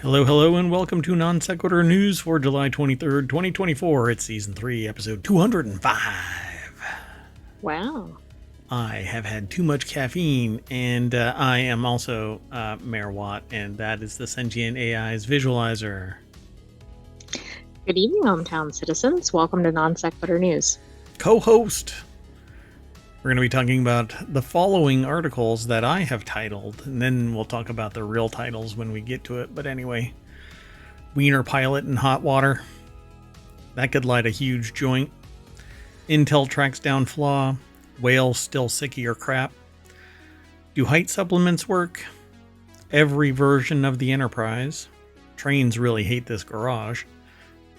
Hello, hello, and welcome to Non Sequitur News for July 23rd, 2024. It's Season 3, Episode 205. Wow. I have had too much caffeine, and I am also Mayor Watt, and that is the Sentient AI's visualizer. Good evening, ohmTown citizens. Welcome to Non Sequitur News. Co-host. We're going to be talking about the following articles that I have titled, and then we'll talk about the real titles when we get to it. But anyway, Wiener pilot in hot water. That could light a huge joint. Intel tracks down Flaw. Whales still sicky or crap. Do height supplements work? Every version of the Enterprise. Trains really hate this garage.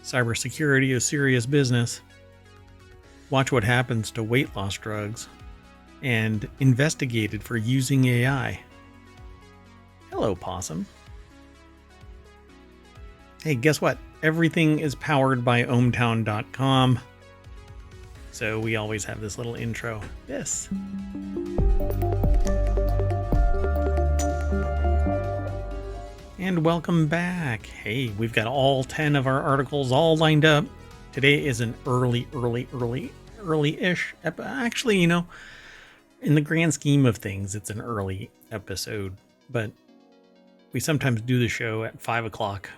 Cybersecurity is serious business. Watch what happens to weight loss drugs. And investigated for using AI. Hello, Possum. Hey, guess what? Everything is powered by ohmTown.com. So we always have this little intro. This. And welcome back. Hey, we've got all 10 of our articles all lined up. Today is an early-ish actually, in the grand scheme of things, it's an early episode, but we sometimes do the show at 5 o'clock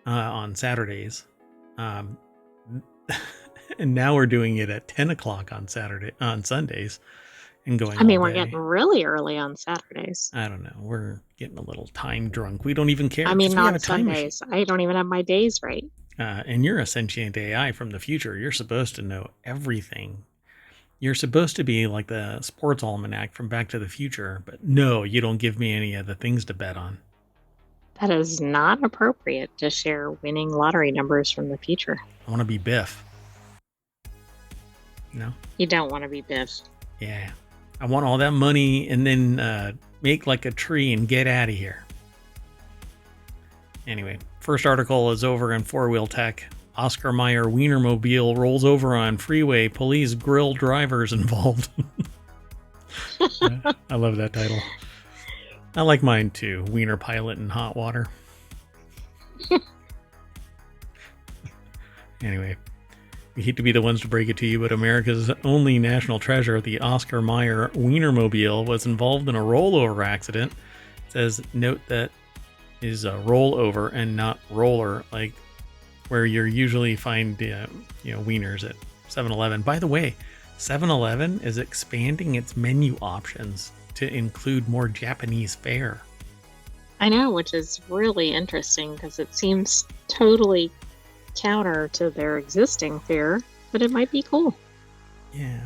on Saturdays. And now we're doing it at 10 o'clock on Sundays and going we're getting really early on Saturdays. I don't know. We're getting a little time drunk. We don't even care. Not Sundays. I don't even have my days right. And you're a sentient AI from the future. You're supposed to know everything. You're supposed to be like the sports almanac from Back to the Future, but no, you don't give me any of the things to bet on. That is not appropriate to share winning lottery numbers from the future. I want to be Biff. You don't want to be Biff. Yeah. I want all that money and then make like a tree and get out of here. Anyway, first article is over in four-wheel tech. Oscar Mayer Wienermobile rolls over on freeway. Police grill drivers involved. I love that title. I like mine too. Wiener pilot in hot water. Anyway, we hate to be the ones to break it to you, but America's only national treasure, the Oscar Mayer Wienermobile, was involved in a rollover accident. It says, note that is a rollover and not roller, like where you usually find wieners at 7-Eleven. By the way, 7-Eleven is expanding its menu options to include more Japanese fare. I know, which is really interesting because it seems totally counter to their existing fare, but it might be cool. Yeah.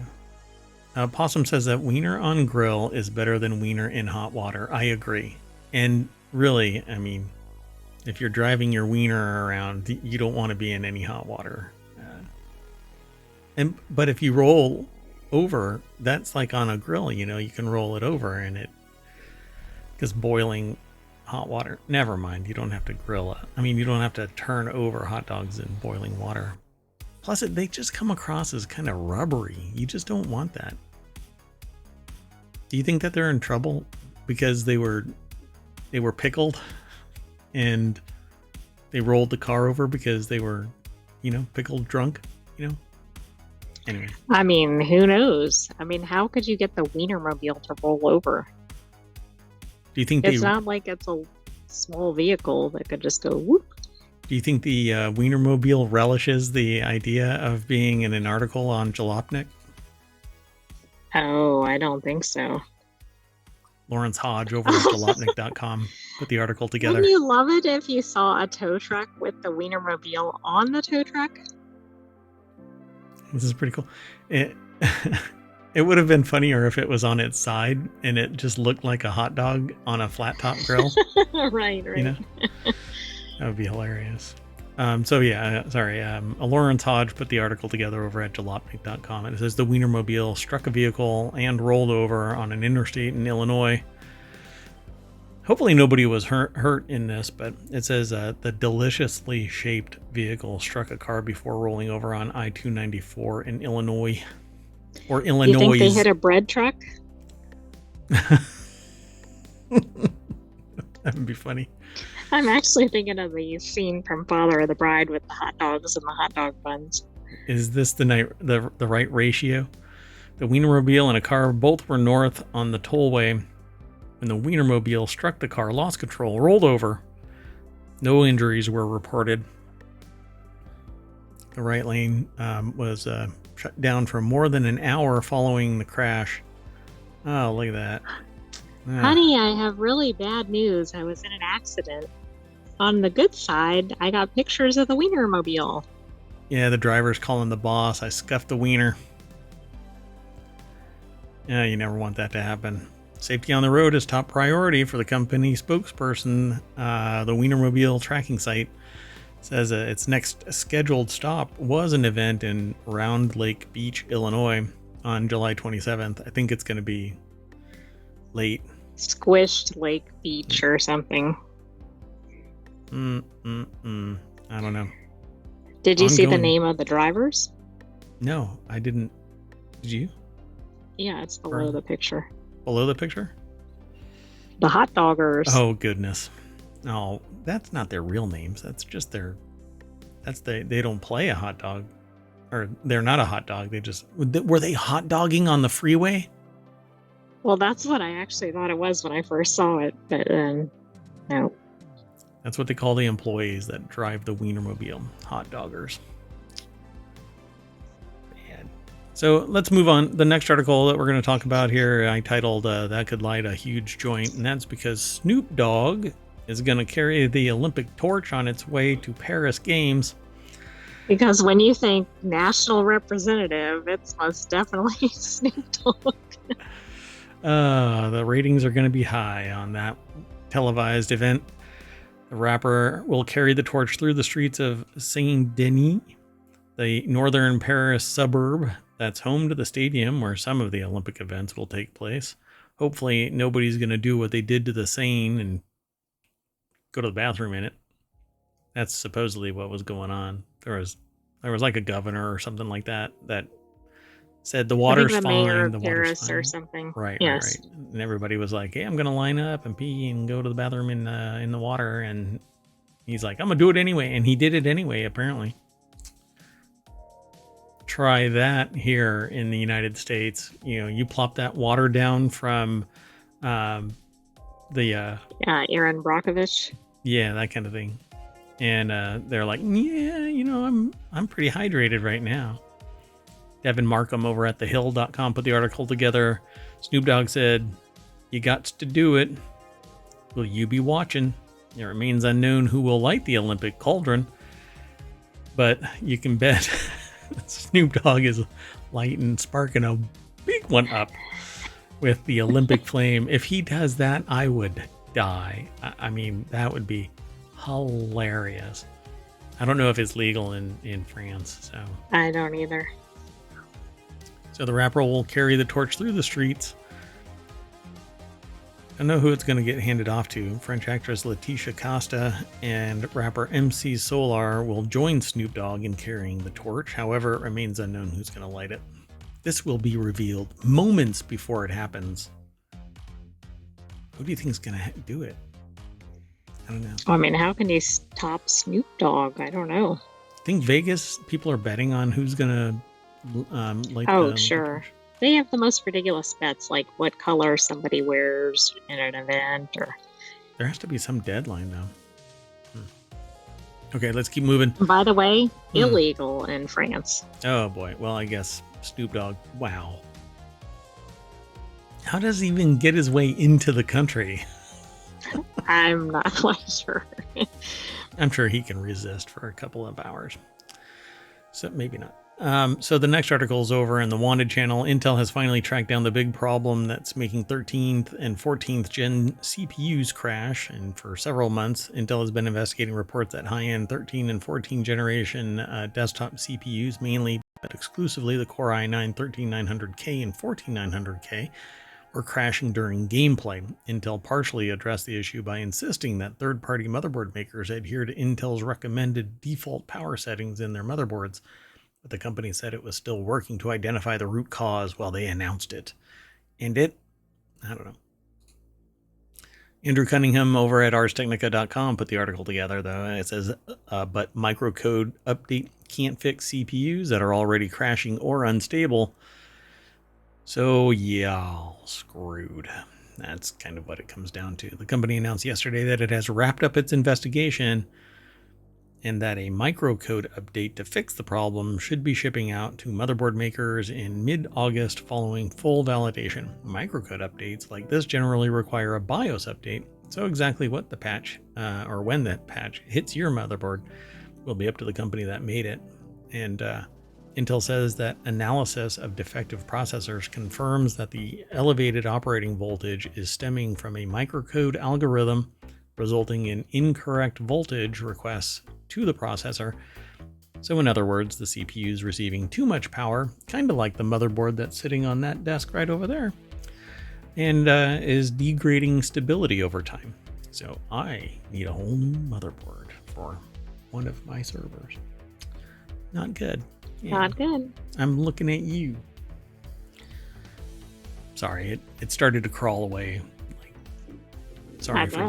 Possum says that wiener on grill is better than wiener in hot water. I agree. And really, if you're driving your wiener around, you don't want to be in any hot water. But if you roll over, that's like on a grill, you can roll it over and because boiling hot water, never mind, you don't have to grill it. You don't have to turn over hot dogs in boiling water. Plus, they just come across as kind of rubbery. You just don't want that. Do you think that they're in trouble because they were pickled? And they rolled the car over because they were, pickled drunk, Anyway. Who knows? How could you get the Wienermobile to roll over? Do you think it's not like it's a small vehicle that could just go whoop? Do you think the Wienermobile relishes the idea of being in an article on Jalopnik? Oh, I don't think so. Lawrence Hodge over at jalopnik.com put the article together. Wouldn't you love it if you saw a tow truck with the Wienermobile on the tow truck? This is pretty cool. It would have been funnier if it was on its side and it just looked like a hot dog on a flat top grill. Right. That would be hilarious. Lawrence Hodge put the article together over at jalopnik.com. And it says the Wienermobile struck a vehicle and rolled over on an interstate in Illinois. Hopefully nobody was hurt in this, but it says the deliciously shaped vehicle struck a car before rolling over on I-294 in Illinois. Or Illinois. You think they hit a bread truck? be funny. I'm actually thinking of the scene from Father of the Bride with the hot dogs and the hot dog buns. Is this the right ratio? The Wienermobile and a car both were north on the tollway when the Wienermobile struck the car, lost control, rolled over. No injuries were reported. The right lane was shut down for more than an hour following the crash. Oh, look at that. Honey, I have really bad news. I was in an accident. On the good side, I got pictures of the Wienermobile. Yeah, the driver's calling the boss. I scuffed the wiener. Yeah, you never want that to happen. Safety on the road is top priority for the company spokesperson. The Wienermobile tracking site says its next scheduled stop was an event in Round Lake Beach, Illinois on July 27th. I think it's going to be late. Squished Lake Beach or something. I don't know. Did you see the name of the drivers? No, I didn't. Did you? Yeah, it's below the picture. Below the picture? The hot doggers. Oh, goodness. No, that's not their real names. That's just they don't play a hot dog. Or they're not a hot dog. Were they hot dogging on the freeway? Well, that's what I actually thought it was when I first saw it, but no. That's what they call the employees that drive the Wienermobile. Hot doggers. Bad. So let's move on. The next article that we're going to talk about here, I titled That Could Light a Huge Joint. And that's because Snoop Dogg is going to carry the Olympic torch on its way to Paris Games. Because when you think national representative, it's most definitely Snoop Dogg. The ratings are going to be high on that televised event. The rapper will carry the torch through the streets of Saint-Denis, the northern Paris suburb that's home to the stadium where some of the Olympic events will take place. Hopefully, nobody's going to do what they did to the Seine and go to the bathroom in it. That's supposedly what was going on. There was like a governor or something like that said the water's fine. Mayor of the Paris water's fine. or something. Right, yes. right. And everybody was like, "Hey, I'm gonna line up and pee and go to the bathroom in the water." And he's like, "I'm gonna do it anyway," and he did it anyway. Apparently. Try that here in the United States. You know, you plop that water down from Aaron Brockovich. Yeah, that kind of thing. And they're like, "Yeah, you know, I'm pretty hydrated right now." Devin Markham over at thehill.com put the article together. Snoop Dogg said, "You got to do it. Will you be watching? It remains unknown who will light the Olympic cauldron, but you can bet Snoop Dogg is lighting, sparking a big one up with the Olympic flame. If he does that, I would die. I mean, that would be hilarious. I don't know if it's legal in France, so I don't either. So the rapper will carry the torch through the streets. I don't know who it's going to get handed off to. French actress Letitia Costa and rapper MC Solar will join Snoop Dogg in carrying the torch. However, it remains unknown who's going to light it. This will be revealed moments before it happens. Who do you think is going to do it? I don't know. I mean, how can you stop Snoop Dogg? I don't know. I think Vegas people are betting on who's going to light the sure. Torch. They have the most ridiculous bets, like what color somebody wears in an event, or there has to be some deadline though. Okay, let's keep moving. By the way, illegal in France. Oh boy. Well, I guess Snoop Dogg. Wow. How does he even get his way into the country? I'm not quite sure. I'm sure he can resist for a couple of hours. So maybe not. So the next article is over in the Wanted channel. Intel has finally tracked down the big problem that's making 13th and 14th gen CPUs crash. And for several months, Intel has been investigating reports that high-end 13 and 14 generation desktop CPUs, mainly but exclusively the Core i9-13900K and 14900K, were crashing during gameplay. Intel partially addressed the issue by insisting that third-party motherboard makers adhere to Intel's recommended default power settings in their motherboards. But the company said it was still working to identify the root cause while they announced it. And I don't know. Andrew Cunningham over at arstechnica.com put the article together, though. It says, but microcode update can't fix CPUs that are already crashing or unstable. So, yeah, screwed. That's kind of what it comes down to. The company announced yesterday that it has wrapped up its investigation and that a microcode update to fix the problem should be shipping out to motherboard makers in mid-August following full validation. Microcode updates like this generally require a BIOS update, so exactly what the patch or when that patch hits your motherboard will be up to the company that made it. And Intel says that analysis of defective processors confirms that the elevated operating voltage is stemming from a microcode algorithm, resulting in incorrect voltage requests to the processor. So in other words, the CPU is receiving too much power, kind of like the motherboard that's sitting on that desk right over there, and is degrading stability over time. So I need a whole new motherboard for one of my servers. Not good. Yeah. Not good. I'm looking at you. Sorry, it started to crawl away. Sorry for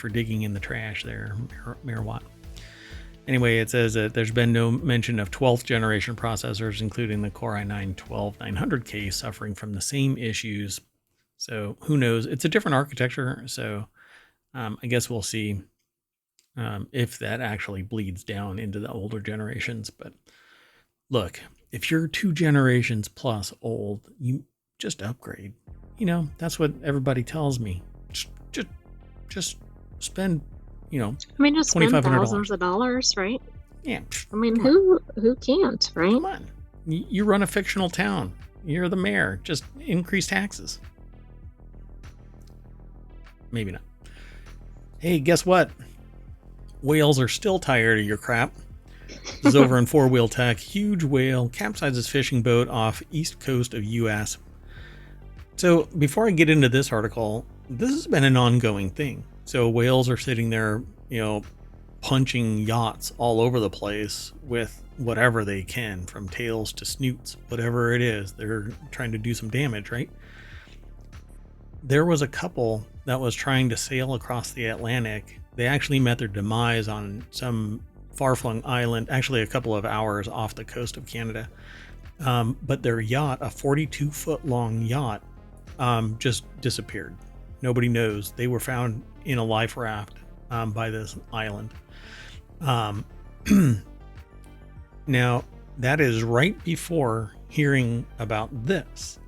digging in the trash there, Mirawatt. Anyway, it says that there's been no mention of 12th generation processors, including the Core i9-12900K, suffering from the same issues. So who knows? It's a different architecture, so I guess we'll see if that actually bleeds down into the older generations. But look, if you're 2 generations plus old, you just upgrade. You know, that's what everybody tells me. Just spend, I mean, just spend thousands of dollars, right? Yeah. I mean, who can't, right? Come on. You run a fictional town. You're the mayor. Just increase taxes. Maybe not. Hey, guess what? Whales are still tired of your crap. This is over in 4-Wheel Tech. Huge whale capsizes fishing boat off east coast of U.S. So before I get into this article, this has been an ongoing thing. So whales are sitting there, punching yachts all over the place with whatever they can, from tails to snoots, whatever it is. They're trying to do some damage, right? There was a couple that was trying to sail across the Atlantic. They actually met their demise on some far-flung island, actually a couple of hours off the coast of Canada. But their yacht, a 42-foot long yacht, just disappeared. Nobody knows. They were found in a life raft by this island. Now, that is right before hearing about this.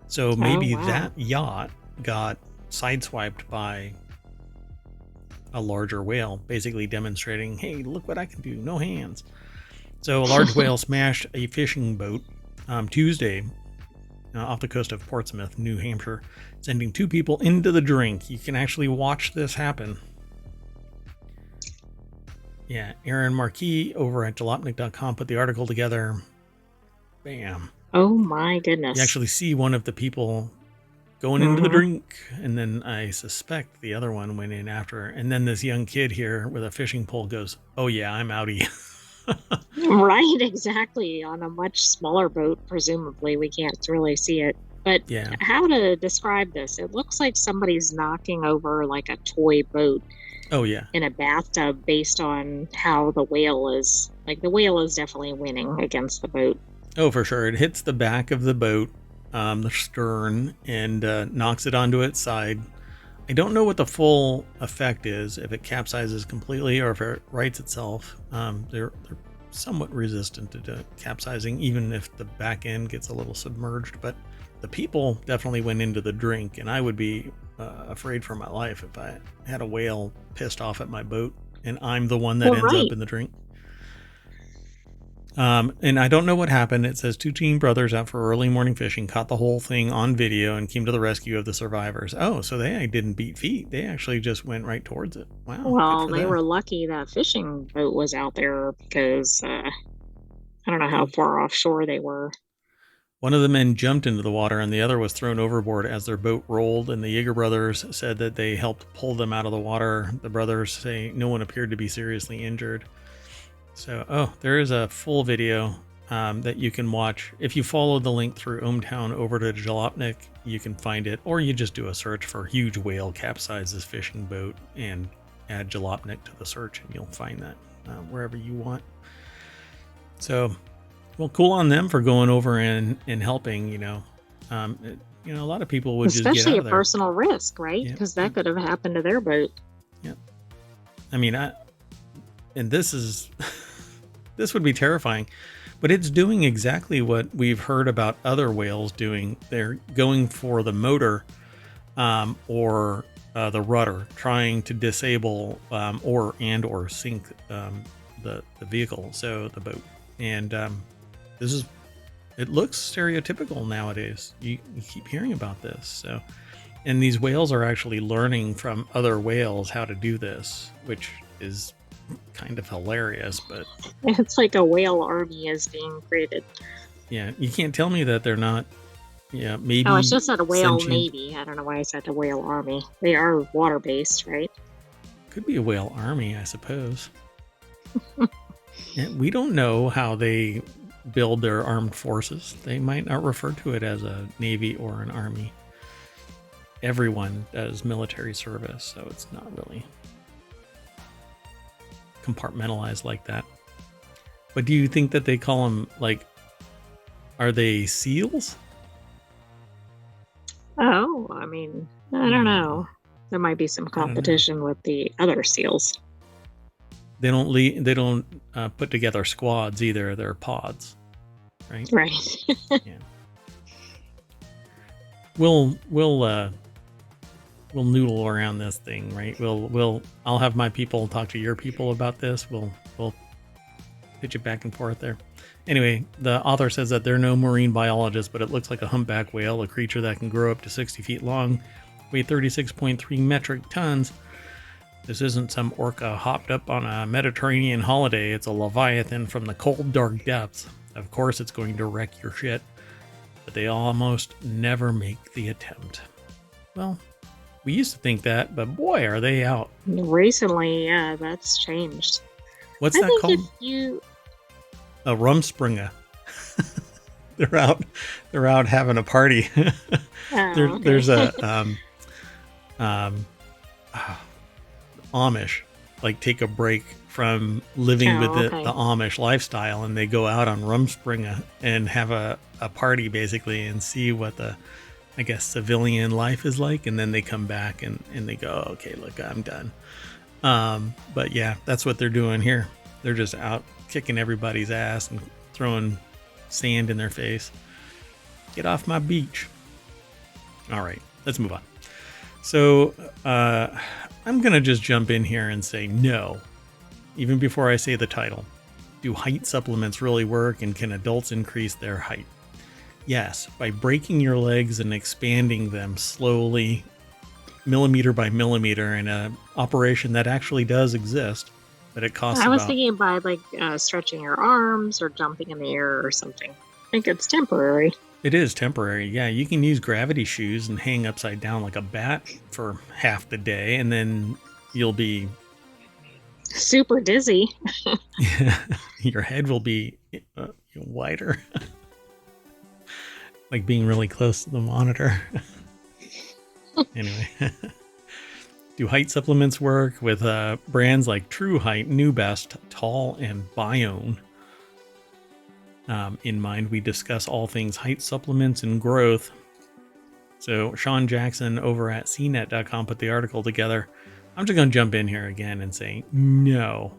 So maybe that yacht got sideswiped by a larger whale, basically demonstrating, hey, look what I can do, no hands. So a large whale smashed a fishing boat Tuesday off the coast of Portsmouth, New Hampshire, sending 2 people into the drink. You can actually watch this happen. Yeah, Aaron Marquis over at jalopnik.com put the article together. Bam. Oh my goodness. You actually see one of the people going into the drink, and then I suspect the other one went in after. And then this young kid here with a fishing pole goes, oh yeah, I'm outie. Right, exactly. On a much smaller boat, presumably. We can't really see it. But yeah. How to describe this? It looks like somebody's knocking over like a toy boat. Oh, yeah. In a bathtub, based on how the whale is. Like, the whale is definitely winning against the boat. Oh, for sure. It hits the back of the boat, the stern, and knocks it onto its side. I don't know what the full effect is, if it capsizes completely or if it rights itself. They're somewhat resistant to capsizing, even if the back end gets a little submerged. But the people definitely went into the drink, and I would be afraid for my life if I had a whale pissed off at my boat and I'm the one that ends up in the drink. And I don't know what happened. It says 2 teen brothers out for early morning fishing caught the whole thing on video and came to the rescue of the survivors. Oh, so they didn't beat feet. They actually just went right towards it. Wow. Well, they were lucky that fishing boat was out there because I don't know how far offshore they were. One of the men jumped into the water and the other was thrown overboard as their boat rolled, and the Yeager brothers said that they helped pull them out of the water. The brothers say no one appeared to be seriously injured. So, there is a full video that you can watch. If you follow the link through ohmTown over to Jalopnik, you can find it, or you just do a search for huge whale capsizes fishing boat and add Jalopnik to the search, and you'll find that wherever you want. So, well, cool on them for going over and helping. A lot of people would Especially just get out a of there. personal risk, right? Because that could have happened to their boat. Yeah. I mean, and this is this would be terrifying, but it's doing exactly what we've heard about other whales doing. They're going for the motor or the rudder, trying to disable or sink the vehicle, so the boat. And it looks stereotypical nowadays. You keep hearing about this. So, and these whales are actually learning from other whales how to do this, which is kind of hilarious. But it's like a whale army is being created. Yeah, you can't tell me that they're not. Yeah, maybe. Oh, I just said a whale navy. I don't know why I said a whale army. They are water based, right? Could be a whale army, I suppose. Yeah, we don't know how they build their armed forces. They might not refer to it as a navy or an army. Everyone does military service, so it's not really compartmentalized like that. But do you think that they call them, like, are they SEALs? Oh, I mean, I don't know. There might be some competition with the other SEALs. They don't put together squads either. They're pods, right? Right. Yeah. We'll noodle around this thing, right? I'll have my people talk to your people about this. We'll pitch it back and forth there. Anyway, the author says that they're no marine biologist, but it looks like a humpback whale, a creature that can grow up to 60 feet long, weigh 36.3 metric tons. This isn't some orca hopped up on a Mediterranean holiday. It's a leviathan from the cold, dark depths. Of course, it's going to wreck your shit, but they almost never make the attempt. Well, we used to think that, but boy, are they out. Recently, yeah, that's changed. What's that called? A rumspringa. They're out having a party. Okay. There's a Amish, like, take a break from living with the Amish lifestyle, and they go out on rumspringa and have a party basically and see what the, I guess, civilian life is like, and then they come back and they go, okay, look, I'm done. But yeah, that's what they're doing here. They're just out kicking everybody's ass and throwing sand in their face. Get off my beach. All right, let's move on. So I'm going to just jump in here and say no, even before I say the title. Do height supplements really work, and can adults increase their height? Yes, by breaking your legs and expanding them slowly, millimeter by millimeter, in an operation that actually does exist, but it costs I was thinking by, like, stretching your arms or jumping in the air or something. I think it's temporary. It is temporary, yeah. You can use gravity shoes and hang upside down like a bat for half the day, and then you'll be super dizzy. Your head will be wider. Like being really close to the monitor. Anyway. Do height supplements work? With brands like True Height, New Best, Tall, and Bione in mind, we discuss all things height supplements and growth. So Sean Jackson over at cnet.com put the article together. I'm just going to jump in here again and say no.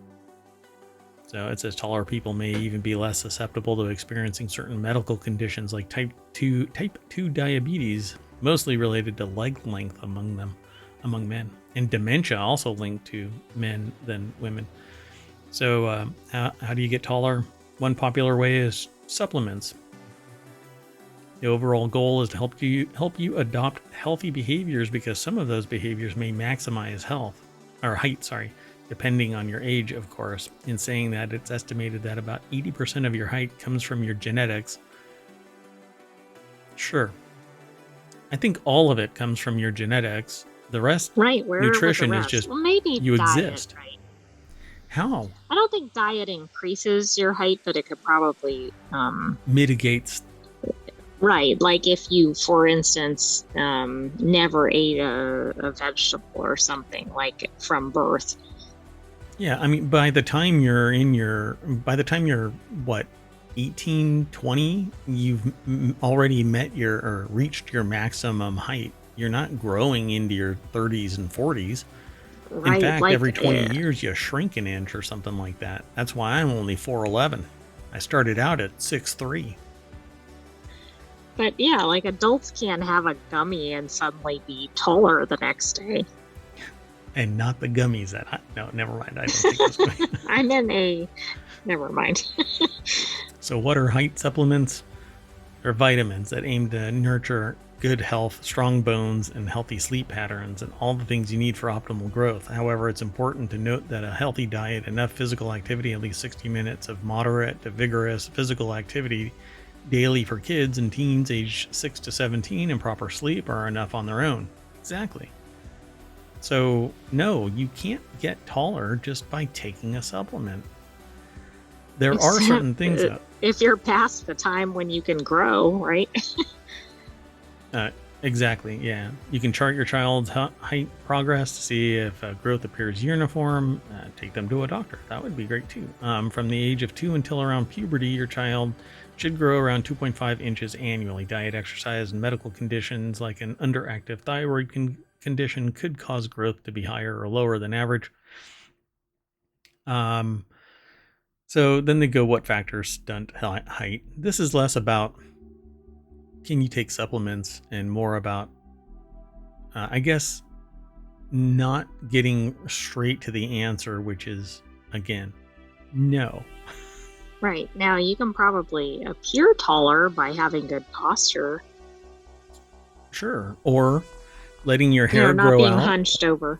So it says taller people may even be less susceptible to experiencing certain medical conditions like type 2 diabetes, mostly related to leg length among men, and dementia also linked to men than women. So how do you get taller? One popular way is supplements. The overall goal is to help you adopt healthy behaviors, because some of those behaviors may maximize height, depending on your age, of course. In saying that, it's estimated that about 80% of your height comes from your genetics. Sure. I think all of it comes from your genetics. The rest, right? Where nutrition the rest? is just maybe you diet, exist. right? How? I don't think diet increases your height, but it could probably Mitigates. right. Like if you, for instance, never ate a vegetable or something like from birth. Yeah, I mean, by the time you're what, 18, 20, you've already met your or reached your maximum height. You're not growing into your 30s and 40s. In Right. fact, Like, every 20 years you shrink an inch or something like that. That's why I'm only 4'11". I started out at 6'3". but yeah, like adults can't have a gummy and suddenly be taller the next day. And not the gummies no, never mind. I don't think this way. I'm in a, never mind. So what are height supplements? They're vitamins that aim to nurture good health, strong bones, and healthy sleep patterns, and all the things you need for optimal growth. However, it's important to note that a healthy diet, enough physical activity, at least 60 minutes of moderate to vigorous physical activity daily for kids and teens aged 6 to 17, and proper sleep are enough on their own. Exactly. So, no, you can't get taller just by taking a supplement. There are certain things that... If you're past the time when you can grow, right? Exactly, yeah. You can chart your child's height progress to see if growth appears uniform. Take them to a doctor. That would be great too. From the age of 2 until around puberty, your child should grow around 2.5 inches annually. Diet, exercise, and medical conditions like an underactive thyroid condition could cause growth to be higher or lower than average. So then they go, what factors stunt height? This is less about can you take supplements and more about, I guess, not getting straight to the answer, which is, again, no. Right. Now, you can probably appear taller by having good posture. Sure. Or letting your hair not grow being out. Hunched over.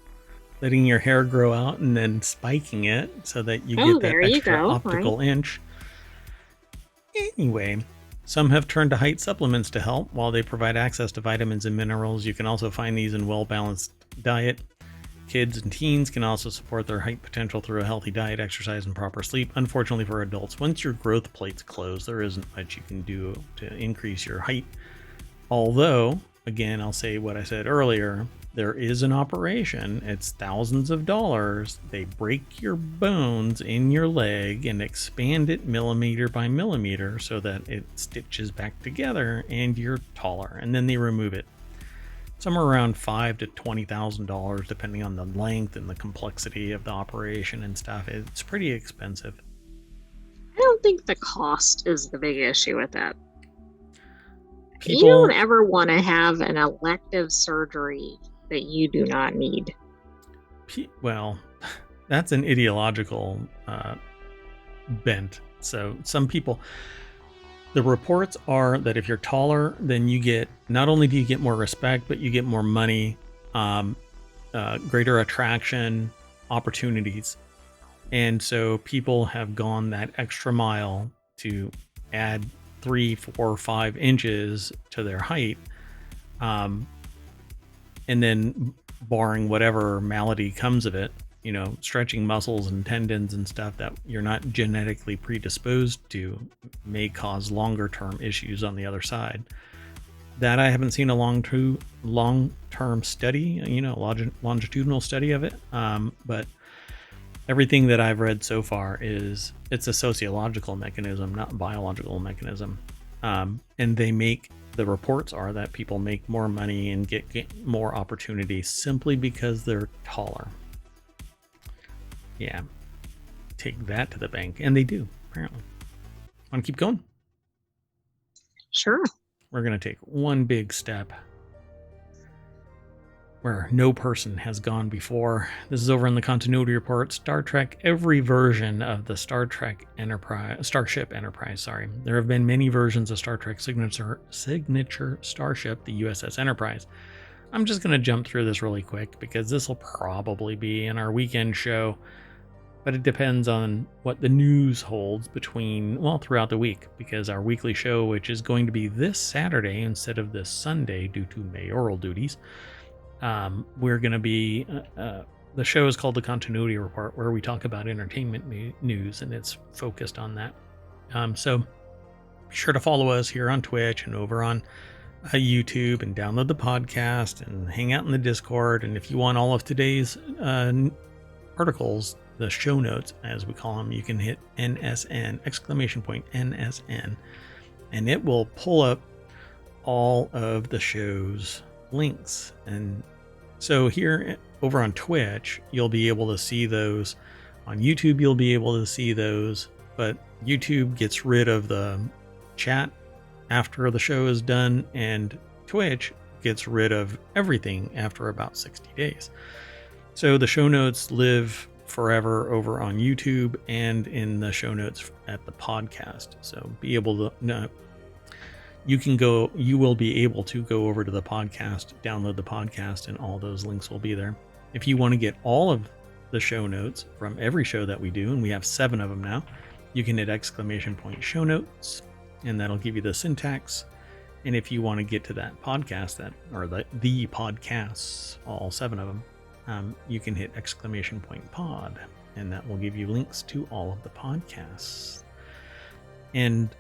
Letting your hair grow out and then spiking it so that you get that extra optical inch. Anyway, some have turned to height supplements to help. While they provide access to vitamins and minerals, you can also find these in well-balanced diet. Kids and teens can also support their height potential through a healthy diet, exercise, and proper sleep. Unfortunately for adults, once your growth plate's closed, there isn't much you can do to increase your height. Although, again, I'll say what I said earlier, there is an operation. It's thousands of dollars. They break your bones in your leg and expand it millimeter by millimeter so that it stitches back together and you're taller. And then they remove it. Somewhere around $5,000 to $20,000, depending on the length and the complexity of the operation and stuff. It's pretty expensive. I don't think the cost is the big issue with that. You don't ever want to have an elective surgery that you do not need. Well, that's an ideological bent. So some people, the reports are that if you're taller, then you get, not only do you get more respect, but you get more money, greater attraction, opportunities. And so people have gone that extra mile to add 3, 4, 5 inches to their height. And then barring whatever malady comes of it, you know, stretching muscles and tendons and stuff that you're not genetically predisposed to may cause longer term issues on the other side. That I haven't seen a long-term study, you know, longitudinal study of it. But everything that I've read so far is it's a sociological mechanism, not a biological mechanism. And the reports are that people make more money and get more opportunities simply because they're taller. Yeah, take that to the bank. And they do, apparently. Want to keep going? Sure. We're going to take one big step where no person has gone before. This is over in the Continuity Report. Star Trek, every version of the Starship Enterprise. There have been many versions of Star Trek signature starship, the USS Enterprise. I'm just going to jump through this really quick because this will probably be in our weekend show, but it depends on what the news holds throughout the week, because our weekly show, which is going to be this Saturday instead of this Sunday due to mayoral duties, we're going to be the show is called The Continuity Report, where we talk about entertainment news, and it's focused on that. So be sure to follow us here on Twitch and over on YouTube, and download the podcast and hang out in the Discord. And if you want all of today's articles, the show notes, as we call them, you can hit NSN, !NSN, and it will pull up all of the show's links. And so here over on Twitch, you'll be able to see those. On YouTube, you'll be able to see those, but YouTube gets rid of the chat after the show is done, and Twitch gets rid of everything after about 60 days. So the show notes live forever over on YouTube and in the show notes at the podcast. So be able to, you will be able to go over to the podcast, download the podcast, and all those links will be there. If you want to get all of the show notes from every show that we do, and we have 7 of them now, you can hit !show notes, and that'll give you the syntax. And if you want to get to that podcast, or the podcasts, all 7 of them, you can hit !pod, and that will give you links to all of the podcasts. And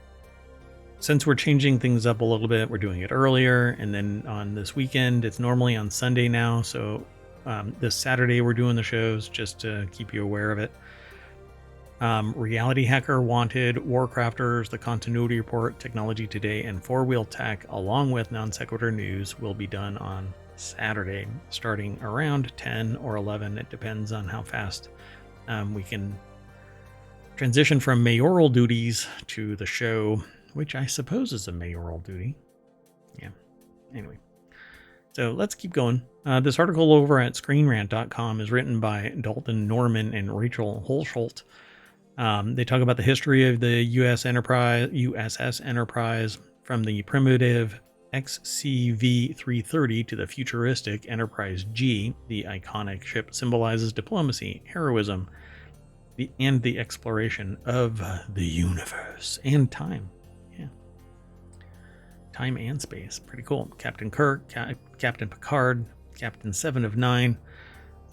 since we're changing things up a little bit, we're doing it earlier, and then on this weekend, it's normally on Sunday now. So this Saturday we're doing the shows, just to keep you aware of it. Reality Hacker, Wanted, WarCrafters, The Continuity Report, Technology Today, and 4-Wheel Tech, along with Non Sequitur News, will be done on Saturday, starting around 10 or 11. It depends on how fast we can transition from mayoral duties to the show, which I suppose is a mayoral duty. Yeah. Anyway, so let's keep going. This article over at ScreenRant.com is written by Dalton Norman and Rachel Holsholt. They talk about the history of the USS Enterprise, from the primitive XCV-330 to the futuristic Enterprise G. The iconic ship symbolizes diplomacy, heroism, and the exploration of the universe and time. Yeah. Time and space. Pretty cool. Captain Kirk, Captain Picard, Captain 7 of 9,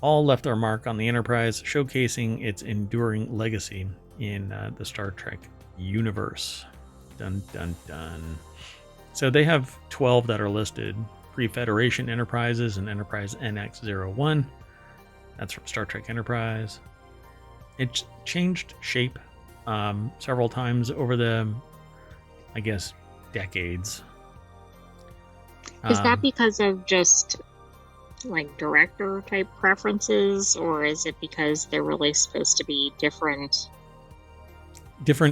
all left their mark on the Enterprise, showcasing its enduring legacy in the Star Trek universe. Dun, dun, dun. So they have 12 that are listed. Pre-Federation Enterprises and Enterprise NX-01. That's from Star Trek Enterprise. It's changed shape several times over the, I guess, decades. Is that because of just like director type preferences, or is it because they're really supposed to be different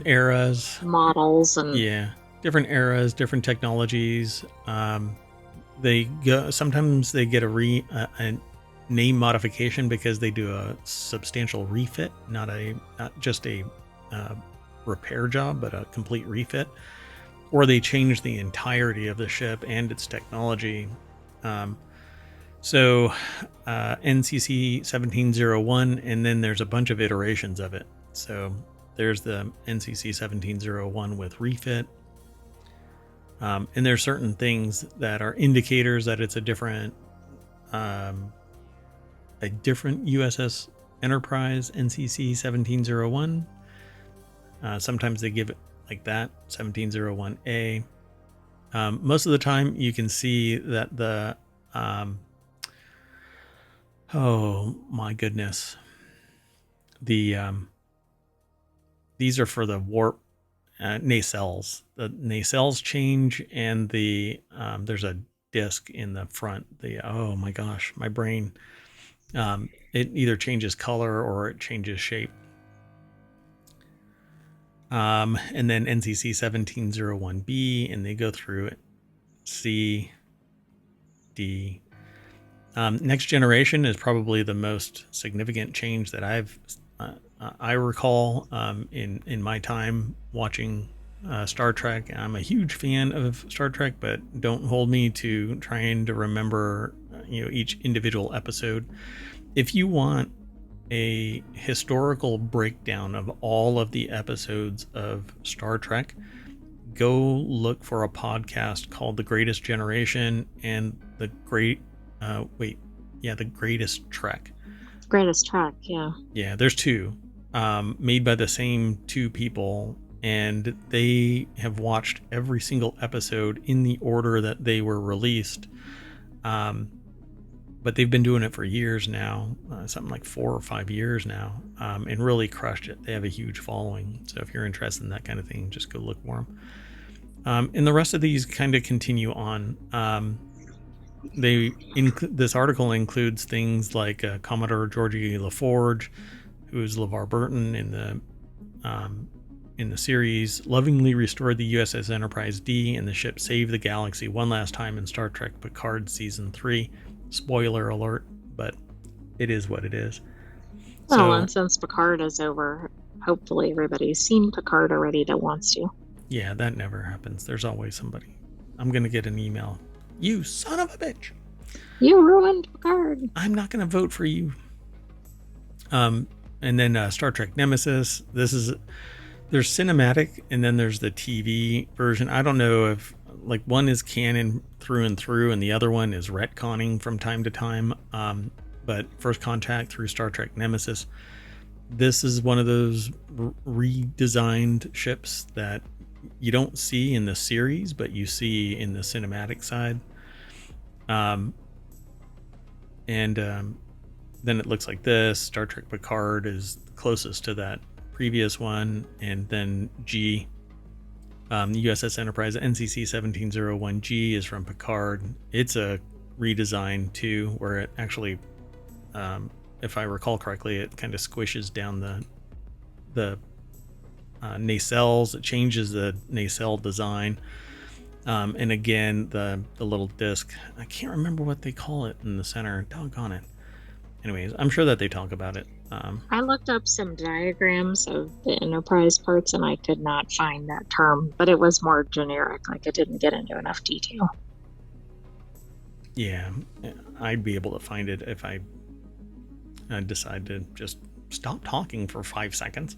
eras, models? And different eras, different technologies. Sometimes they get a name modification because they do a substantial refit, not just a repair job, but a complete refit, or they change the entirety of the ship and its technology. So NCC 1701, and then there's a bunch of iterations of it. So there's the NCC 1701 with refit. And there's certain things that are indicators that it's a different USS Enterprise, NCC 1701. Sometimes they give it like that, 1701A. Most of the time you can see that the oh my goodness, these are for the warp nacelles. The nacelles change, and there's a disc in the front. Oh my gosh, my brain. It either changes color or it changes shape. And then NCC 1701B, and they go through it. C, D. Next Generation is probably the most significant change that I recall in my time watching Star Trek. I'm a huge fan of Star Trek, but don't hold me to trying to remember each individual episode. If you want a historical breakdown of all of the episodes of Star Trek, go look for a podcast called The Greatest Generation and The Greatest Trek. Greatest track, yeah. Yeah, there's two, made by the same two people, and they have watched every single episode in the order that they were released. But they've been doing it for years now, something like 4 or 5 years now, and really crushed it. They have a huge following. So if you're interested in that kind of thing, just go look for them. And the rest of these kind of continue on. This article includes things like Commodore Georgie LaForge, who is LeVar Burton in the series, lovingly restored the USS Enterprise D, and the ship saved the galaxy one last time in Star Trek Picard Season 3. Spoiler alert, but it is what it is. Well, and since Picard is over, hopefully everybody's seen Picard already that wants to. Yeah, that never happens. There's always somebody. I'm going to get an email. You son of a bitch. You ruined Picard. I'm not going to vote for you. And then Star Trek Nemesis. There's cinematic, and then there's the TV version. I don't know if like one is canon through and through, and the other one is retconning from time to time. But First Contact through Star Trek Nemesis. This is one of those redesigned ships that you don't see in the series, but you see in the cinematic side. Then it looks like this. Star Trek Picard is closest to that previous one, and then G, USS Enterprise NCC 1701G is from Picard. It's a redesign too, where it actually, if I recall correctly, it kind of squishes down the nacelles. It changes the nacelle design, and again the little disc. I can't remember what they call it in the center. Doggone it. Anyways, I'm sure that they talk about it. I looked up some diagrams of the Enterprise parts, and I could not find that term, but it was more generic. Like, it didn't get into enough detail. Yeah, I'd be able to find it if I decide to just stop talking for 5 seconds.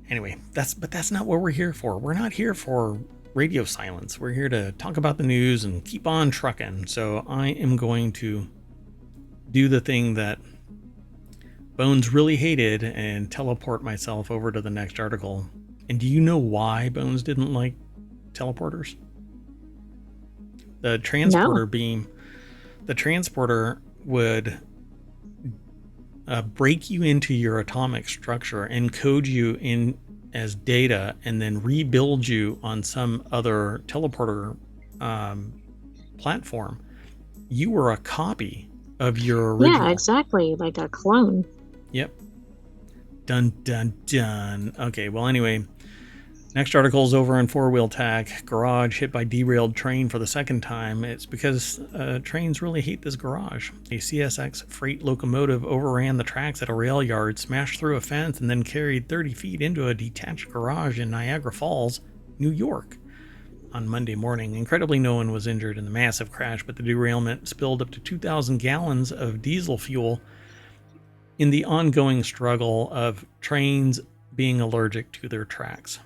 Anyway, that's not what we're here for. We're not here for radio silence. We're here to talk about the news and keep on trucking. So I am going to do the thing that Bones really hated and teleport myself over to the next article. And do you know why Bones didn't like teleporters? The transporter beam, the transporter would break you into your atomic structure, encode you in as data, and then rebuild you on some other teleporter platform. You were a copy of your original. Yeah, exactly, like a clone. Yep. Dun dun dun. Okay, well anyway, next article is over on Four Wheel Tack. Garage hit by derailed train for the second time. It's because trains really hate this garage. A CSX freight locomotive overran the tracks at a rail yard, smashed through a fence, and then carried 30 feet into a detached garage in Niagara Falls, New York, on Monday morning. Incredibly, no one was injured in the massive crash, but the derailment spilled up to 2,000 gallons of diesel fuel in the ongoing struggle of trains being allergic to their tracks.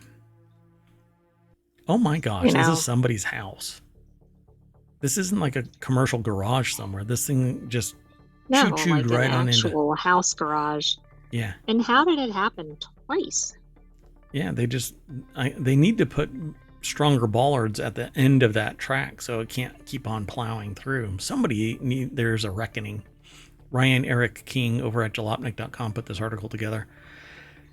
Oh my gosh, this is somebody's house. This isn't like a commercial garage somewhere. This thing just choo-chooed right on into... actual house garage. Yeah. And how did it happen twice? Yeah, they need to put stronger bollards at the end of that track so it can't keep on plowing through. There's a reckoning. Ryan Eric King over at jalopnik.com put this article together.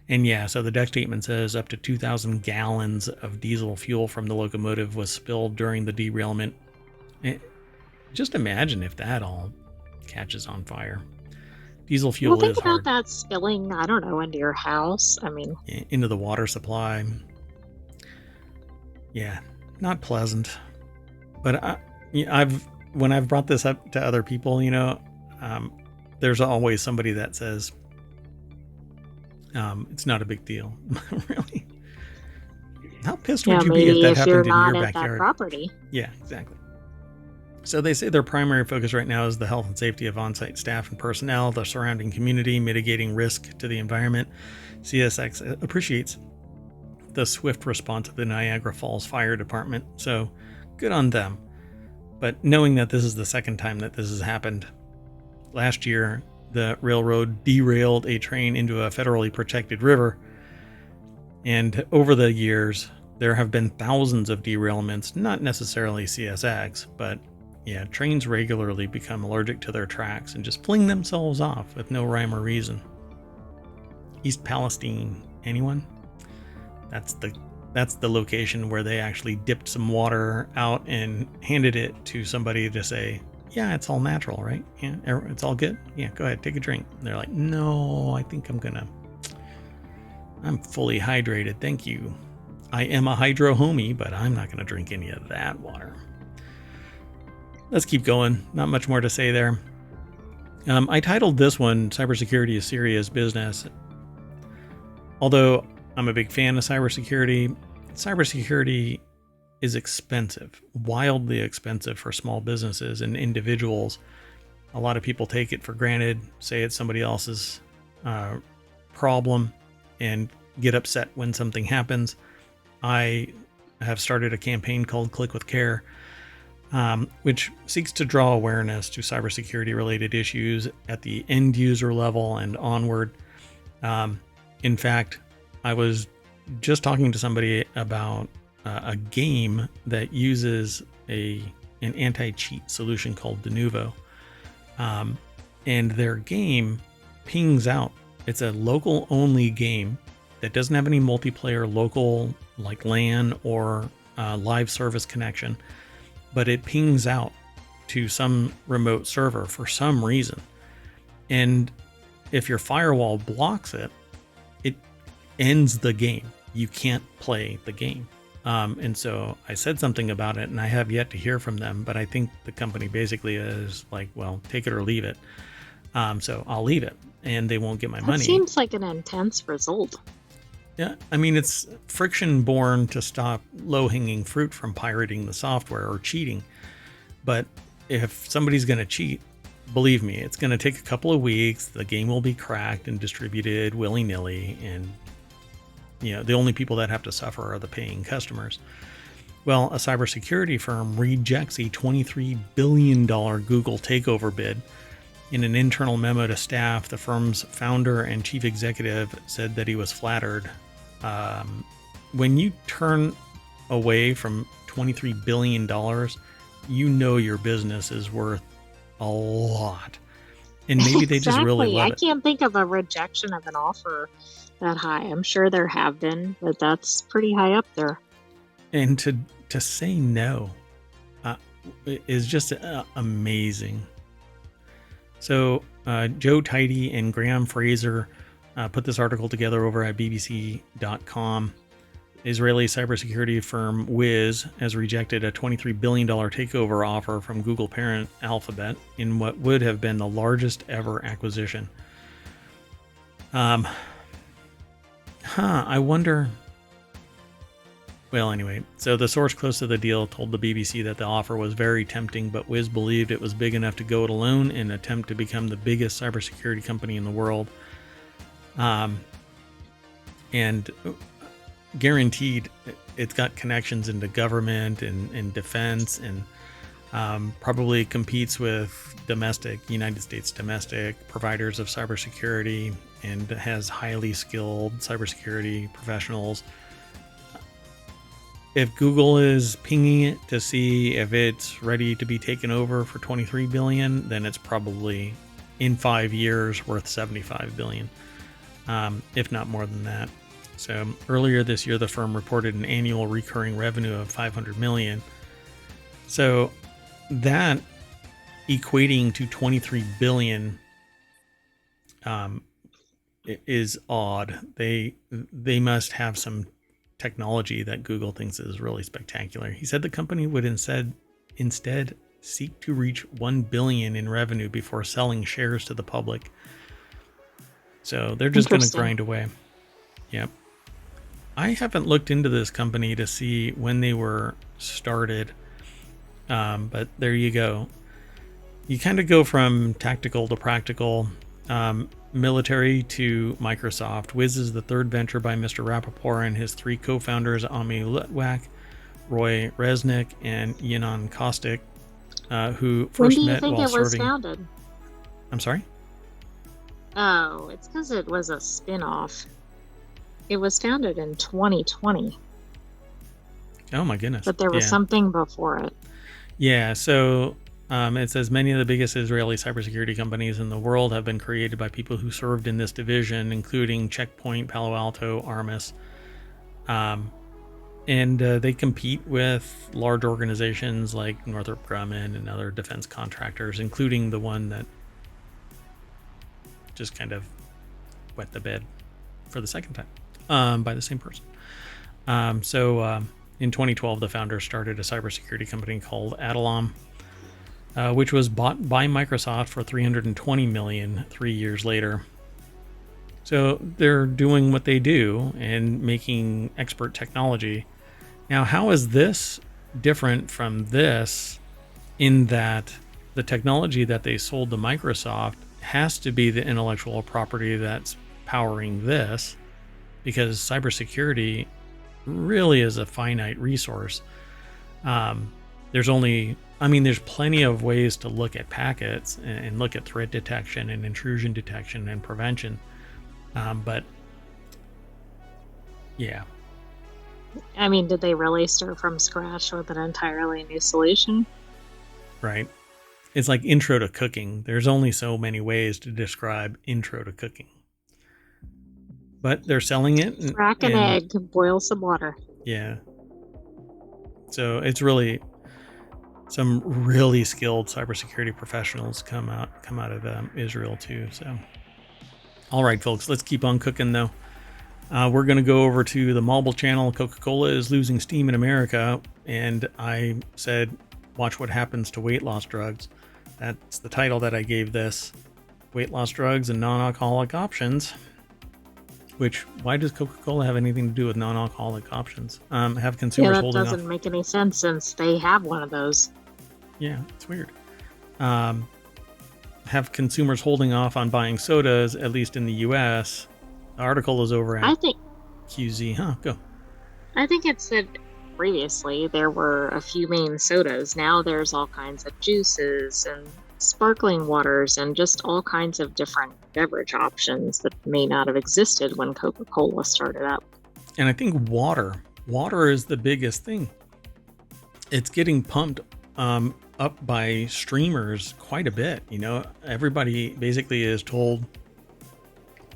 And yeah, so the deck statement says up to 2,000 gallons of diesel fuel from the locomotive was spilled during the derailment. Just imagine if that all catches on fire. Diesel fuel is hard. Think about that spilling, I don't know, into your house. I mean... into the water supply. Yeah, not pleasant. But when I've brought this up to other people, there's always somebody that says, it's not a big deal. Really? How pissed would you be if that happened in your backyard? That property. Yeah, exactly. So they say their primary focus right now is the health and safety of on-site staff and personnel, the surrounding community, mitigating risk to the environment. CSX appreciates the swift response of the Niagara Falls Fire Department, so good on them. But knowing that this is the second time that this has happened, last year the railroad derailed a train into a federally protected river. And over the years, there have been thousands of derailments, not necessarily CSX, but yeah, trains regularly become allergic to their tracks and just fling themselves off with no rhyme or reason. East Palestine, anyone? That's the location where they actually dipped some water out and handed it to somebody to say, yeah, it's all natural, right? Yeah, it's all good. Yeah, go ahead, take a drink. And they're like, no, I think I'm fully hydrated, thank you. I am a hydro homie, but I'm not gonna drink any of that water. Let's keep going. Not much more to say there. I titled this one, Cybersecurity is Serious Business. Although I'm a big fan of cybersecurity, cybersecurity is expensive, wildly expensive for small businesses and individuals. A lot of people take it for granted, say it's somebody else's problem, and get upset when something happens. I have started a campaign called Click with Care, which seeks to draw awareness to cybersecurity related issues at the end user level and onward. In fact, I was just talking to somebody about a game that uses an anti-cheat solution called Denuvo. And their game pings out. It's a local only game that doesn't have any multiplayer local like LAN or live service connection, but it pings out to some remote server for some reason. And if your firewall blocks it, it ends the game. You can't play the game. And so I said something about it, and I have yet to hear from them, but I think the company basically is like, well, take it or leave it. So I'll leave it, and they won't get my money. That seems like an intense result. Yeah, I mean, it's friction born to stop low-hanging fruit from pirating the software or cheating. But if somebody's going to cheat, believe me, it's going to take a couple of weeks. The game will be cracked and distributed willy-nilly, and the only people that have to suffer are the paying customers. Well, a cybersecurity firm rejects a $23 billion Google takeover bid. In an internal memo to staff, the firm's founder and chief executive said that he was flattered. When you turn away from $23 billion, your business is worth a lot. And maybe they just really love it. I can't think of a rejection of an offer that high. I'm sure there have been, but that's pretty high up there. And to say no is just amazing. So Joe Tidy and Graham Fraser put this article together over at bbc.com. Israeli cybersecurity firm Wiz has rejected a $23 billion takeover offer from Google parent Alphabet in what would have been the largest ever acquisition. I wonder. Well, anyway, so the source close to the deal told the BBC that the offer was very tempting, but Wiz believed it was big enough to go it alone in an attempt to become the biggest cybersecurity company in the world. And guaranteed it's got connections into government and defense, and probably competes with United States domestic providers of cybersecurity, and has highly skilled cybersecurity professionals. If Google is pinging it to see if it's ready to be taken over for $23 billion, then it's probably in 5 years worth $75 billion, if not more than that. So earlier this year, the firm reported an annual recurring revenue of $500 million. So that equating to $23 billion is odd. They must have some technology that Google thinks is really spectacular. He said the company would instead seek to reach $1 billion in revenue before selling shares to the public. So they're just going to grind away. Yep. I haven't looked into this company to see when they were started, but there you go. You kind of go from tactical to practical. Military to Microsoft. Wiz is the third venture by Mr. Rappaport and his three co-founders, Ami Litwak, Roy Resnick, and Yinon Kostic, who first met while serving. When do you think it was founded? I'm sorry? Oh, it's because it was a spin-off. It was founded in 2020, Oh my goodness. but there was Yeah. something before it. Yeah. So it says many of the biggest Israeli cybersecurity companies in the world have been created by people who served in this division, including Checkpoint, Palo Alto, Armis. And they compete with large organizations like Northrop Grumman and other defense contractors, including the one that just kind of wet the bed for the second time by the same person. In 2012, the founder started a cybersecurity company called Adalom, which was bought by Microsoft for $320 million 3 years later. So they're doing what they do and making expert technology. Now, how is this different from this in that the technology that they sold to Microsoft has to be the intellectual property that's powering this, because cybersecurity really is a finite resource. There's plenty of ways to look at packets and look at threat detection and intrusion detection and prevention. But yeah. I mean, did they really start from scratch with an entirely new solution? Right. It's like intro to cooking. There's only so many ways to describe intro to cooking. But they're selling it. Crack an egg, boil some water. Yeah. So it's really some really skilled cybersecurity professionals come out of Israel too. So, all right, folks, let's keep on cooking though. We're going to go over to the Marble channel. Coca-Cola is losing steam in America, and I said, watch what happens to weight loss drugs. That's the title that I gave this. Weight loss drugs and non-alcoholic options. Which, why does Coca-Cola have anything to do with non-alcoholic options? Have consumers holding off. That doesn't make any sense since they have one of those. Yeah, it's weird. Have consumers holding off on buying sodas, at least in the U.S. The article is over at QZ. Go. I think it said previously there were a few main sodas. Now there's all kinds of juices and sparkling waters and just all kinds of different beverage options that may not have existed when Coca-Cola started up. And I think water is the biggest thing. It's getting pumped up by streamers quite a bit. You know, everybody basically is told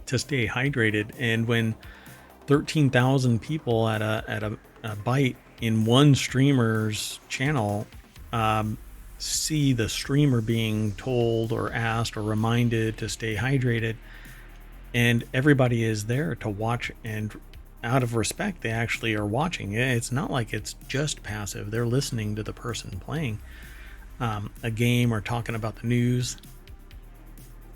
to stay hydrated, and when 13,000 people at a bite in one streamer's channel see the streamer being told or asked or reminded to stay hydrated, and everybody is there to watch, and out of respect they actually are watching. It's not like it's just passive. They're listening to the person playing a game or talking about the news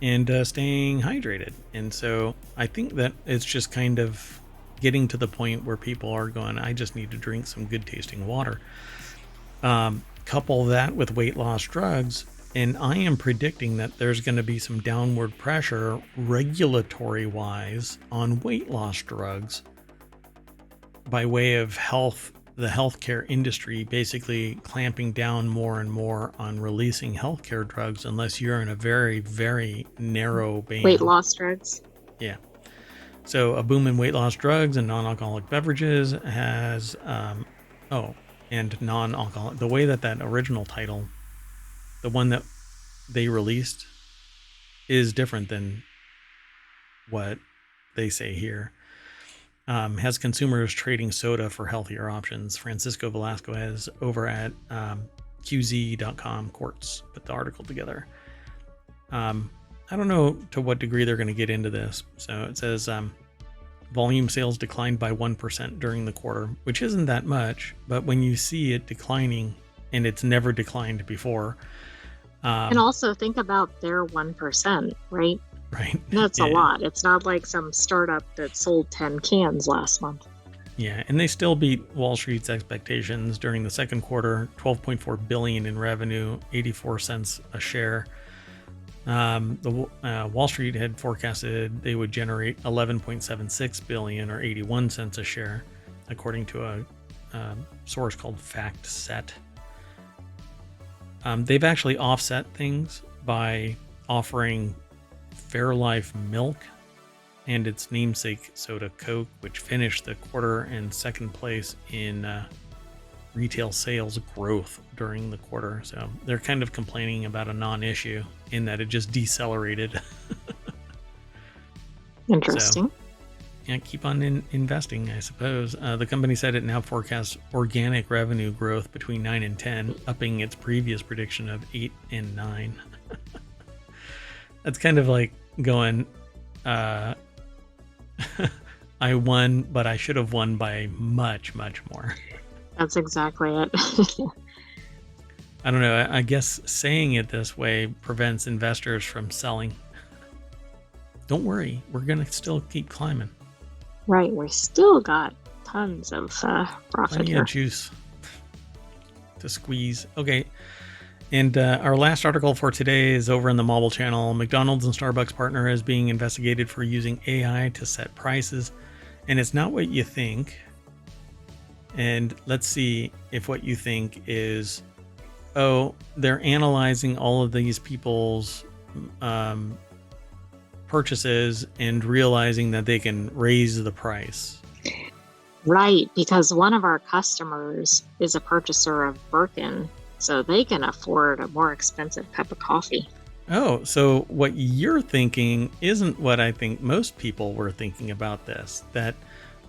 and staying hydrated. And so I think that it's just kind of getting to the point where people are going, I just need to drink some good tasting water. Couple that with weight loss drugs, and I am predicting that there's going to be some downward pressure regulatory wise on weight loss drugs by way of the healthcare industry basically clamping down more and more on releasing healthcare drugs unless you're in a very, very narrow band. Weight loss drugs. Yeah. So a boom in weight loss drugs and non-alcoholic beverages has, and non-alcoholic. The way that original title, the one that they released, is different than what they say here. Has consumers trading soda for healthier options. Francisco Velasquez over at QZ.com Quartz put the article together. I don't know to what degree they're going to get into this. So it says volume sales declined by 1% during the quarter, which isn't that much, but when you see it declining, and it's never declined before. And also think about their 1%, right? Right. That's a lot. It's not like some startup that sold 10 cans last month. Yeah, and they still beat Wall Street's expectations during the second quarter, $12.4 billion in revenue, 84 cents a share. Wall Street had forecasted they would generate $11.76 billion or 81 cents a share, according to a source called FactSet. They've actually offset things by offering Fairlife Milk and its namesake soda Coke, which finished the quarter in second place in retail sales growth during the quarter. So they're kind of complaining about a non-issue in that it just decelerated. Interesting. So, yeah, keep on investing, I suppose. The company said it now forecasts organic revenue growth between 9 and 10, upping its previous prediction of 8 and 9. That's kind of like going, I won, but I should have won by much, much more. That's exactly it. I don't know. I guess saying it this way prevents investors from selling. Don't worry. We're going to still keep climbing. Right. We still got tons of profit Plenty here. of juice to squeeze. Okay. And our last article for today is over in the Mobile channel. McDonald's and Starbucks partner is being investigated for using AI to set prices. And it's not what you think. And let's see if what you think is, oh, they're analyzing all of these people's purchases and realizing that they can raise the price. Right, because one of our customers is a purchaser of Birkin, so they can afford a more expensive cup of coffee. Oh, so what you're thinking isn't what I think most people were thinking about this, that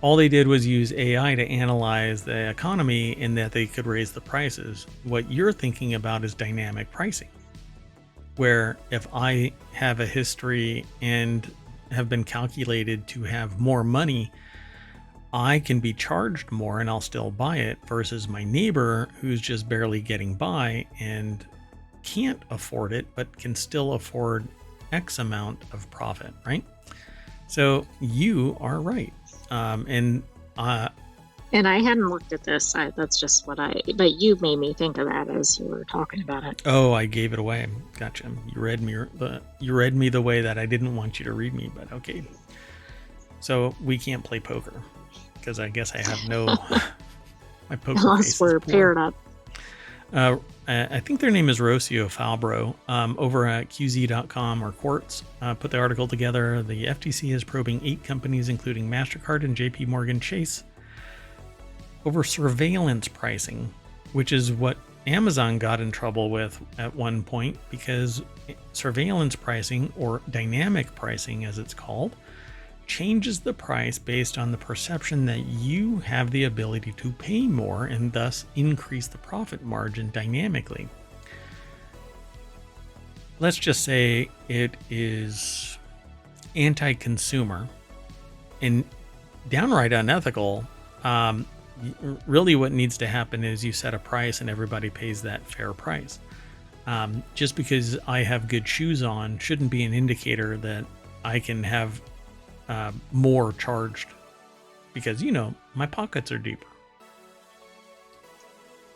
all they did was use AI to analyze the economy and that they could raise the prices. What you're thinking about is dynamic pricing, where if I have a history and have been calculated to have more money, I can be charged more and I'll still buy it, versus my neighbor who's just barely getting by and can't afford it, but can still afford X amount of profit, right? So you are right. And I hadn't looked at this. That's just but you made me think of that as you were talking about it. Oh, I gave it away. Gotcha. You read me the way that I didn't want you to read me, but okay. So we can't play poker because I guess I have no, my poker Unless we're paired up. I think their name is Rocio Falbro, over at QZ.com or Quartz, put the article together. The FTC is probing 8 companies, including MasterCard and JP Morgan Chase, over surveillance pricing, which is what Amazon got in trouble with at one point, because surveillance pricing, or dynamic pricing as it's called, changes the price based on the perception that you have the ability to pay more and thus increase the profit margin dynamically. Let's just say it is anti-consumer and downright unethical. Really what needs to happen is you set a price and everybody pays that fair price. Just because I have good shoes on shouldn't be an indicator that I can have more charged, because my pockets are deeper.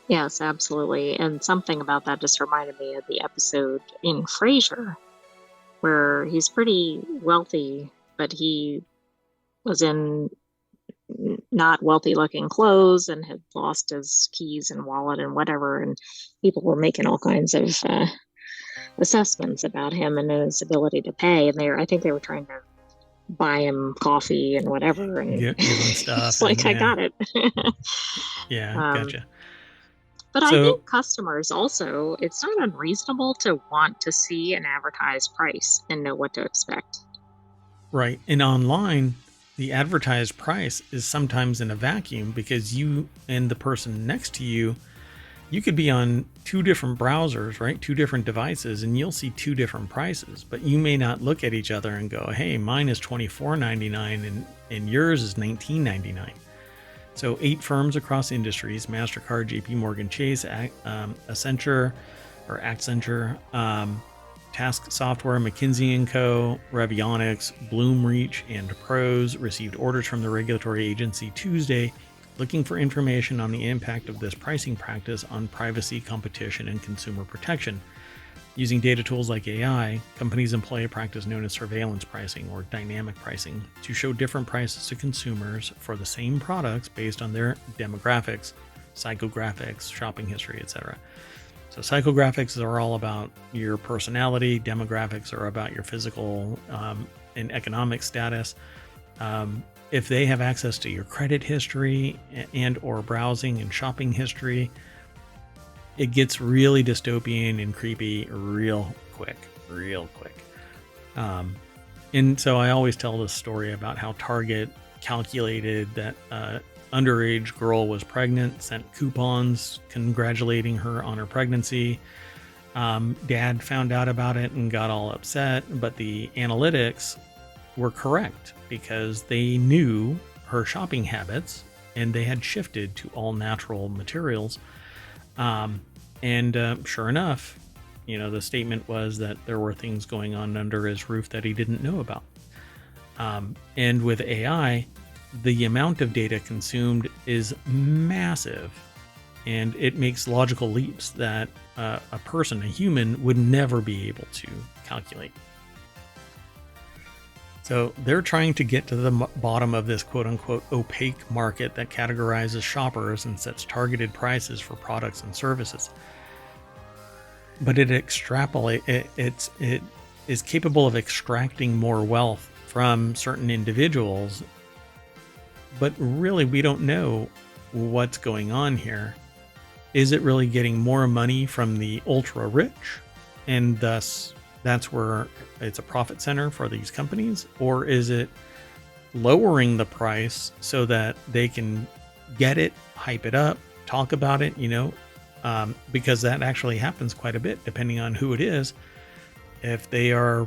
Yes, absolutely. And something about that just reminded me of the episode in Frasier, where he's pretty wealthy, but he was in not wealthy looking clothes and had lost his keys and wallet and whatever, and people were making all kinds of assessments about him and his ability to pay, and I think they were trying to buy him coffee and whatever, and give him stuff. it's like, I got it. Yeah, gotcha. But I think customers also, it's not unreasonable to want to see an advertised price and know what to expect. Right. And online, the advertised price is sometimes in a vacuum, because you and the person next to you, you could be on 2 different browsers, right? 2 different devices, and you'll see 2 different prices, but you may not look at each other and go, hey, mine is $24.99 and yours is $19.99. So 8 firms across industries, MasterCard, JP Morgan Chase, Accenture, Task Software, McKinsey & Co., Revionics, Bloomreach, and Pros received orders from the regulatory agency Tuesday looking for information on the impact of this pricing practice on privacy, competition, and consumer protection. Using data tools like AI, companies employ a practice known as surveillance pricing, or dynamic pricing, to show different prices to consumers for the same products based on their demographics, psychographics, shopping history, etc. So psychographics are all about your personality. Demographics are about your physical and economic status. If they have access to your credit history and or browsing and shopping history, it gets really dystopian and creepy real quick. And so I always tell this story about how Target calculated that underage girl was pregnant, sent coupons congratulating her on her pregnancy. Dad found out about it and got all upset, but the analytics were correct because they knew her shopping habits and they had shifted to all natural materials. Sure enough, the statement was that there were things going on under his roof that he didn't know about. And with AI, the amount of data consumed is massive, and it makes logical leaps that a human, would never be able to calculate. So they're trying to get to the bottom of this quote-unquote opaque market that categorizes shoppers and sets targeted prices for products and services. But it is capable of extracting more wealth from certain individuals. But really, we don't know what's going on here. Is it really getting more money from the ultra rich, and thus that's where it's a profit center for these companies? Or is it lowering the price so that they can get it, hype it up, talk about it, because that actually happens quite a bit depending on who it is. If they are,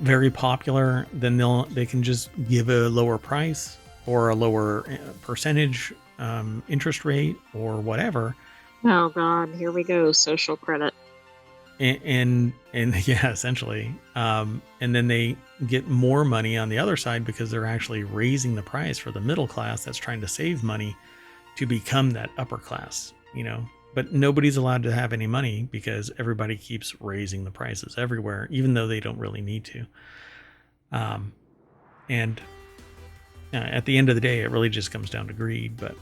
very popular, then they can just give a lower price or a lower percentage interest rate or whatever. Oh God, here we go, social credit. And yeah, essentially. And then they get more money on the other side because they're actually raising the price for the middle class that's trying to save money to become that upper class, But nobody's allowed to have any money because everybody keeps raising the prices everywhere, even though they don't really need to. And at the end of the day, it really just comes down to greed. But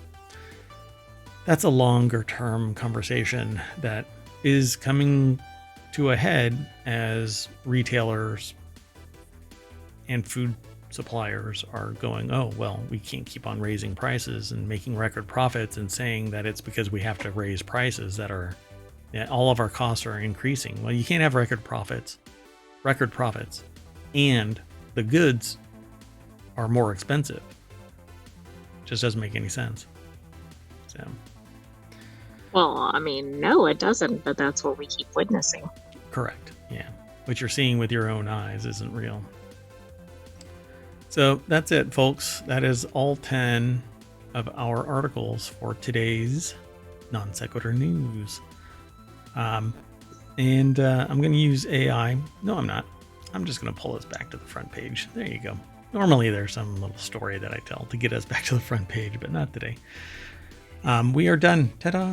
that's a longer term conversation that is coming to a head as retailers and food suppliers are going, oh, well, we can't keep on raising prices and making record profits and saying that it's because we have to raise prices all of our costs are increasing. Well, you can't have record profits, and the goods are more expensive. Just doesn't make any sense. So. Well, no, it doesn't, but that's what we keep witnessing. Correct. Yeah. What you're seeing with your own eyes isn't real. So that's it, folks. That is all 10 of our articles for today's non sequitur news. I'm going to use AI. No, I'm not. I'm just going to pull us back to the front page. There you go. Normally there's some little story that I tell to get us back to the front page, but not today. We are done. Ta-da!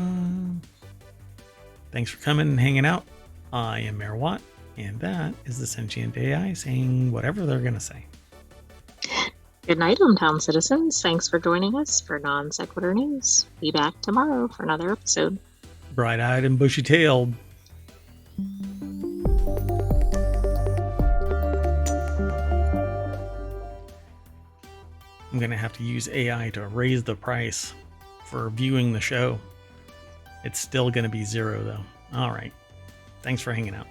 Thanks for coming and hanging out. I am Mayor Watt, and that is the Sentient AI saying whatever they're going to say. Good night, ohmTown citizens. Thanks for joining us for Non Sequitur News. Be back tomorrow for another episode. Bright-eyed and bushy-tailed. I'm going to have to use AI to raise the price for viewing the show. It's still going to be $0, though. All right. Thanks for hanging out.